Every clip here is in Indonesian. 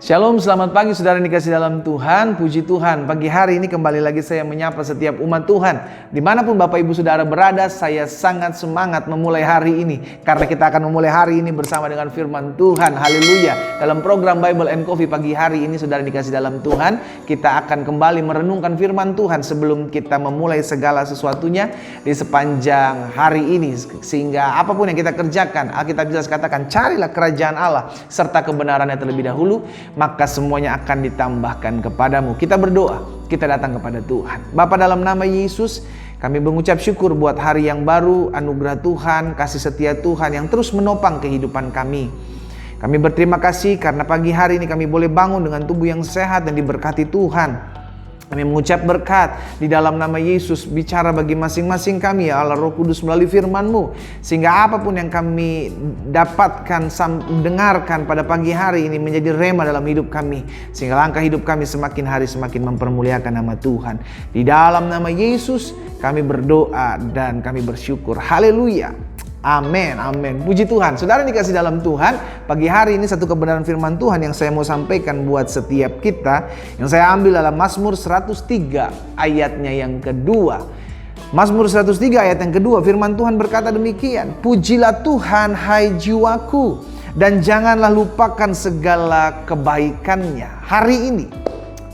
Shalom, selamat pagi saudara yang dikasih dalam Tuhan. Puji Tuhan, pagi hari ini kembali lagi saya menyapa setiap umat Tuhan. Dimanapun Bapak Ibu Saudara berada, saya sangat semangat memulai hari ini. Karena kita akan memulai hari ini bersama dengan firman Tuhan. Haleluya. Dalam program Bible and Coffee pagi hari ini saudara yang dikasih dalam Tuhan, kita akan kembali merenungkan firman Tuhan sebelum kita memulai segala sesuatunya di sepanjang hari ini. Sehingga apapun yang kita kerjakan, Alkitab bisa katakan, carilah kerajaan Allah serta kebenarannya terlebih dahulu, maka semuanya akan ditambahkan kepadamu. Kita berdoa, kita datang kepada Tuhan. Bapa, dalam nama Yesus, kami mengucap syukur buat hari yang baru, anugerah Tuhan, kasih setia Tuhan yang terus menopang kehidupan kami. Kami berterima kasih karena pagi hari ini kami boleh bangun dengan tubuh yang sehat dan diberkati Tuhan. Kami mengucap berkat di dalam nama Yesus, bicara bagi masing-masing kami ya Allah Roh Kudus melalui firman-Mu, sehingga apapun yang kami dapatkan, dengarkan pada pagi hari ini menjadi rema dalam hidup kami, sehingga langkah hidup kami semakin hari semakin mempermuliakan nama Tuhan. Di dalam nama Yesus kami berdoa dan kami bersyukur. Haleluya. Amin, amin. Puji Tuhan. Saudara yang dikasih dalam Tuhan, pagi hari ini satu kebenaran firman Tuhan yang saya mau sampaikan buat setiap kita, yang saya ambil dalam Mazmur 103 ayatnya yang kedua. Mazmur 103 ayat yang kedua, firman Tuhan berkata demikian, pujilah Tuhan hai jiwaku, dan janganlah lupakan segala kebaikannya. Hari ini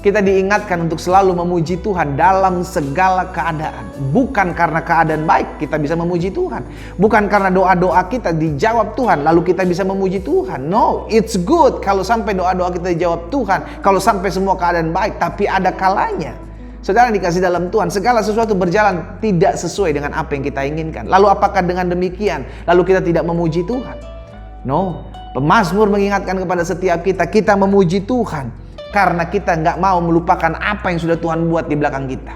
kita diingatkan untuk selalu memuji Tuhan dalam segala keadaan. Bukan karena keadaan baik kita bisa memuji Tuhan. Bukan karena doa-doa kita dijawab Tuhan lalu kita bisa memuji Tuhan. No, it's good kalau sampai doa-doa kita dijawab Tuhan, kalau sampai semua keadaan baik. Tapi ada kalanya, saudara dikasih dalam Tuhan, segala sesuatu berjalan tidak sesuai dengan apa yang kita inginkan. Lalu apakah dengan demikian lalu kita tidak memuji Tuhan? No, pemazmur mengingatkan kepada setiap kita, kita memuji Tuhan karena kita nggak mau melupakan apa yang sudah Tuhan buat di belakang kita.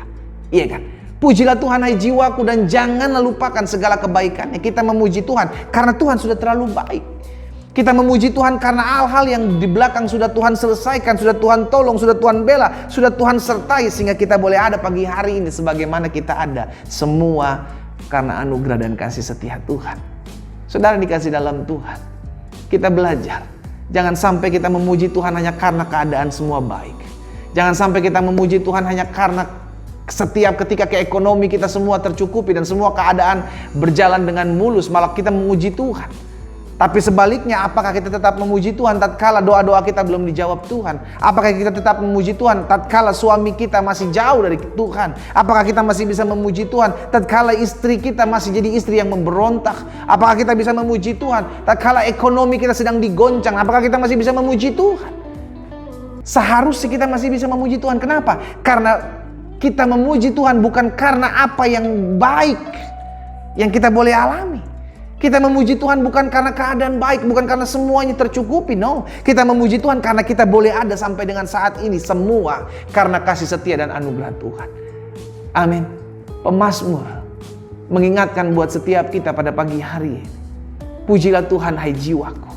Iya kan? Pujilah Tuhan hai jiwaku, dan janganlah lupakan segala kebaikannya. Kita memuji Tuhan karena Tuhan sudah terlalu baik. Kita memuji Tuhan karena hal-hal yang di belakang sudah Tuhan selesaikan, sudah Tuhan tolong, sudah Tuhan bela, sudah Tuhan sertai, sehingga kita boleh ada pagi hari ini sebagaimana kita ada. Semua karena anugerah dan kasih setia Tuhan. Saudara dikasih dalam Tuhan, kita belajar. Jangan sampai kita memuji Tuhan hanya karena keadaan semua baik. Jangan sampai kita memuji Tuhan hanya karena setiap ketika ekonomi kita semua tercukupi dan semua keadaan berjalan dengan mulus, malah kita memuji Tuhan. Tapi sebaliknya, apakah kita tetap memuji Tuhan tatkala doa-doa kita belum dijawab Tuhan? Apakah kita tetap memuji Tuhan tatkala suami kita masih jauh dari Tuhan? Apakah kita masih bisa memuji Tuhan tatkala istri kita masih jadi istri yang memberontak? Apakah kita bisa memuji Tuhan tatkala ekonomi kita sedang digoncang? Apakah kita masih bisa memuji Tuhan? Seharusnya kita masih bisa memuji Tuhan. Kenapa? Karena kita memuji Tuhan bukan karena apa yang baik yang kita boleh alami. Kita memuji Tuhan bukan karena keadaan baik, bukan karena semuanya tercukupi. No, kita memuji Tuhan karena kita boleh ada sampai dengan saat ini. Semua karena kasih setia dan anugerah Tuhan. Amin. Pemazmur mengingatkan buat setiap kita pada pagi hari ini, pujilah Tuhan hai jiwaku.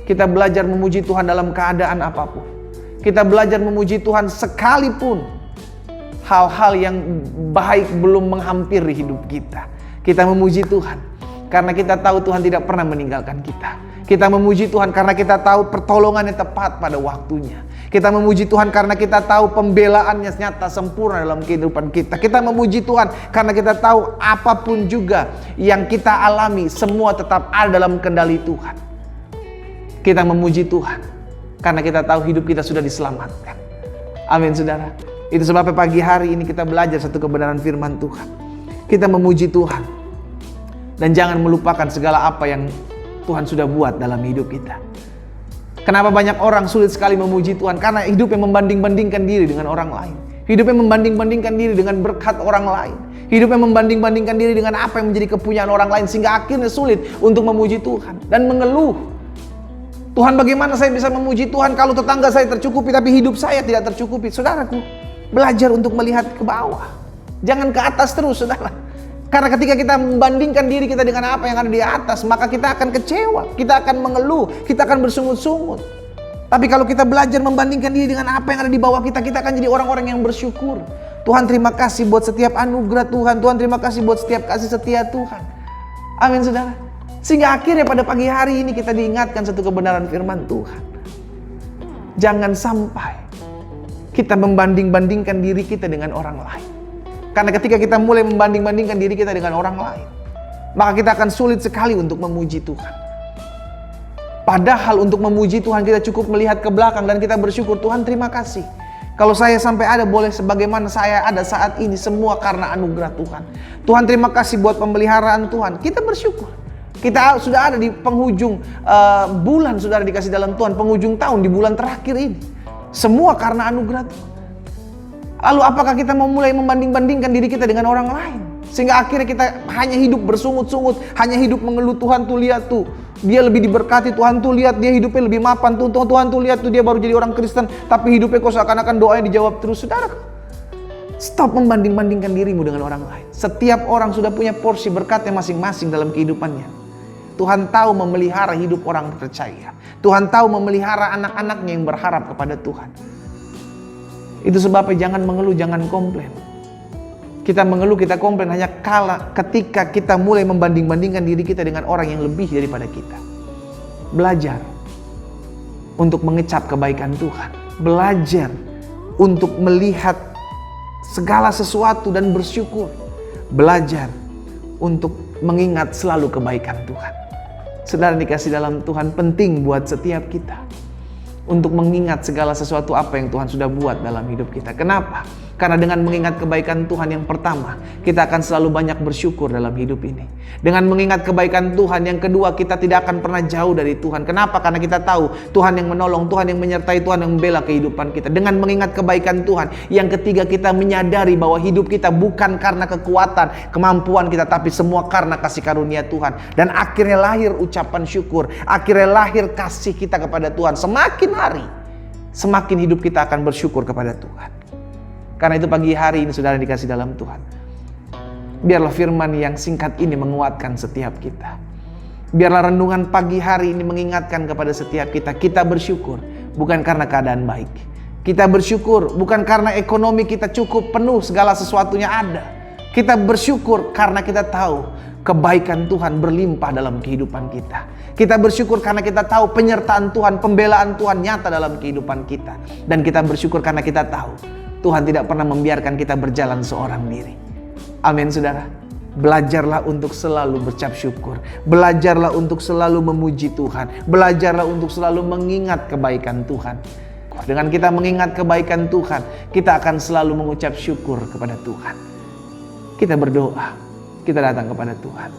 Kita belajar memuji Tuhan dalam keadaan apapun. Kita belajar memuji Tuhan sekalipun hal-hal yang baik belum menghampiri hidup kita. Kita memuji Tuhan karena kita tahu Tuhan tidak pernah meninggalkan kita. Kita memuji Tuhan karena kita tahu pertolongannya tepat pada waktunya. Kita memuji Tuhan karena kita tahu pembelaannya nyata sempurna dalam kehidupan kita. Kita memuji Tuhan karena kita tahu apapun juga yang kita alami, semua tetap ada dalam kendali Tuhan. Kita memuji Tuhan karena kita tahu hidup kita sudah diselamatkan. Amin saudara. Itu sebabnya pagi hari ini kita belajar satu kebenaran firman Tuhan. Kita memuji Tuhan dan jangan melupakan segala apa yang Tuhan sudah buat dalam hidup kita. Kenapa banyak orang sulit sekali memuji Tuhan? Karena hidupnya membanding-bandingkan diri dengan orang lain. Hidupnya membanding-bandingkan diri dengan berkat orang lain. Hidupnya membanding-bandingkan diri dengan apa yang menjadi kepunyaan orang lain. Sehingga akhirnya sulit untuk memuji Tuhan. Dan mengeluh. Tuhan, bagaimana saya bisa memuji Tuhan kalau tetangga saya tercukupi tapi hidup saya tidak tercukupi? Saudaraku, belajar untuk melihat ke bawah. Jangan ke atas terus, saudara. Karena ketika kita membandingkan diri kita dengan apa yang ada di atas, maka kita akan kecewa, kita akan mengeluh, kita akan bersungut-sungut. Tapi kalau kita belajar membandingkan diri dengan apa yang ada di bawah kita, kita akan jadi orang-orang yang bersyukur. Tuhan terima kasih buat setiap anugerah Tuhan. Tuhan terima kasih buat setiap kasih setia Tuhan. Amin saudara. Sehingga akhirnya pada pagi hari ini kita diingatkan satu kebenaran firman Tuhan. jangan sampai kita membanding-bandingkan diri kita dengan orang lain. Karena ketika kita mulai membanding-bandingkan diri kita dengan orang lain, maka kita akan sulit sekali untuk memuji Tuhan. Padahal untuk memuji Tuhan kita cukup melihat ke belakang dan kita bersyukur, Tuhan terima kasih. Kalau saya sampai ada boleh sebagaimana saya ada saat ini, semua karena anugerah Tuhan. Tuhan terima kasih buat pemeliharaan Tuhan. Kita bersyukur. Kita sudah ada di penghujung bulan, saudara dikasih dalam Tuhan, penghujung tahun di bulan terakhir ini. Semua karena anugerah Tuhan. Lalu apakah kita mau mulai membanding-bandingkan diri kita dengan orang lain? Sehingga akhirnya kita hanya hidup bersungut-sungut, hanya hidup mengeluh, Tuhan tuh lihat tuh, dia lebih diberkati, Tuhan tuh lihat dia hidupnya lebih mapan, Tuhan tuh lihat tuh dia baru jadi orang Kristen, tapi hidupnya kok seakan-akan doanya dijawab terus. Saudara, stop membanding-bandingkan dirimu dengan orang lain. Setiap orang sudah punya porsi berkatnya masing-masing dalam kehidupannya. Tuhan tahu memelihara hidup orang percaya. Tuhan tahu memelihara anak-anaknya yang berharap kepada Tuhan. Itu sebabnya jangan mengeluh, jangan komplain. Kita mengeluh, kita komplain hanya ketika kita mulai membanding-bandingkan diri kita dengan orang yang lebih daripada kita. Belajar untuk mengecap kebaikan Tuhan. Belajar untuk melihat segala sesuatu dan bersyukur. Belajar untuk mengingat selalu kebaikan Tuhan. Saudara dikasih dalam Tuhan, penting buat setiap kita untuk mengingat segala sesuatu apa yang Tuhan sudah buat dalam hidup kita. Kenapa? Karena dengan mengingat kebaikan Tuhan yang pertama, kita akan selalu banyak bersyukur dalam hidup ini. Dengan mengingat kebaikan Tuhan yang kedua, kita tidak akan pernah jauh dari Tuhan. Kenapa? Karena kita tahu Tuhan yang menolong, Tuhan yang menyertai, Tuhan yang membela kehidupan kita. Dengan mengingat kebaikan Tuhan yang ketiga, kita menyadari bahwa hidup kita bukan karena kekuatan, kemampuan kita, tapi semua karena kasih karunia Tuhan. Dan akhirnya lahir ucapan syukur, akhirnya lahir kasih kita kepada Tuhan. Semakin hari, semakin hidup kita akan bersyukur kepada Tuhan. Karena itu pagi hari ini saudara dikasih dalam Tuhan, biarlah firman yang singkat ini menguatkan setiap kita. Biarlah renungan pagi hari ini mengingatkan kepada setiap kita, kita bersyukur bukan karena keadaan baik. Kita bersyukur bukan karena ekonomi kita cukup penuh, segala sesuatunya ada. Kita bersyukur karena kita tahu kebaikan Tuhan berlimpah dalam kehidupan kita. Kita bersyukur karena kita tahu penyertaan Tuhan, pembelaan Tuhan nyata dalam kehidupan kita. Dan kita bersyukur karena kita tahu Tuhan tidak pernah membiarkan kita berjalan seorang diri. Amin saudara. Belajarlah untuk selalu berucap syukur. Belajarlah untuk selalu memuji Tuhan. Belajarlah untuk selalu mengingat kebaikan Tuhan. Dengan kita mengingat kebaikan Tuhan, kita akan selalu mengucap syukur kepada Tuhan. Kita berdoa, kita datang kepada Tuhan.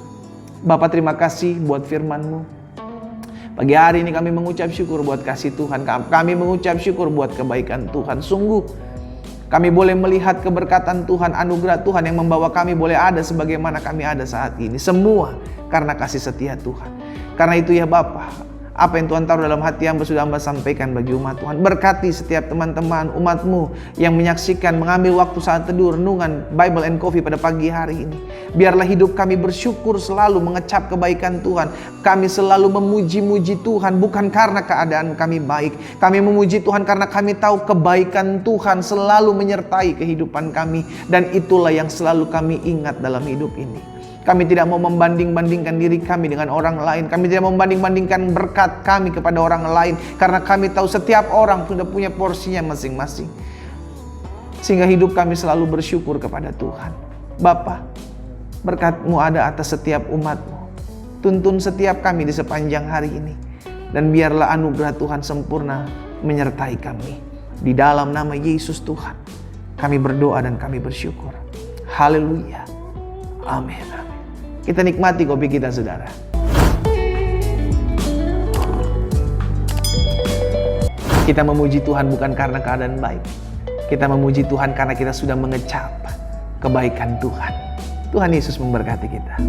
Bapa, terima kasih buat firman-Mu. Pagi hari ini kami mengucap syukur buat kasih Tuhan. Kami mengucap syukur buat kebaikan Tuhan. Sungguh kami boleh melihat keberkatan Tuhan, anugerah Tuhan yang membawa kami boleh ada sebagaimana kami ada saat ini. Semua karena kasih setia Tuhan. Karena itu ya Bapa, apa yang Tuhan taruh dalam hati hamba sudah hamba sampaikan bagi umat Tuhan. Berkati setiap teman-teman umat-Mu yang menyaksikan, mengambil waktu saat teduh renungan Bible and Coffee pada pagi hari ini. Biarlah hidup kami bersyukur selalu mengecap kebaikan Tuhan. Kami selalu memuji-muji Tuhan bukan karena keadaan kami baik. Kami memuji Tuhan karena kami tahu kebaikan Tuhan selalu menyertai kehidupan kami. Dan itulah yang selalu kami ingat dalam hidup ini. Kami tidak mau membanding-bandingkan diri kami dengan orang lain. Kami tidak mau membanding-bandingkan berkat kami kepada orang lain. Karena kami tahu setiap orang sudah punya porsinya masing-masing. Sehingga hidup kami selalu bersyukur kepada Tuhan. Bapa, berkat-Mu ada atas setiap umat-Mu. Tuntun setiap kami di sepanjang hari ini. Dan biarlah anugerah Tuhan sempurna menyertai kami. Di dalam nama Yesus Tuhan, kami berdoa dan kami bersyukur. Haleluya. Amin. Kita nikmati kopi kita, saudara. Kita memuji Tuhan bukan karena keadaan baik. Kita memuji Tuhan karena kita sudah mengecap kebaikan Tuhan. Tuhan Yesus memberkati kita.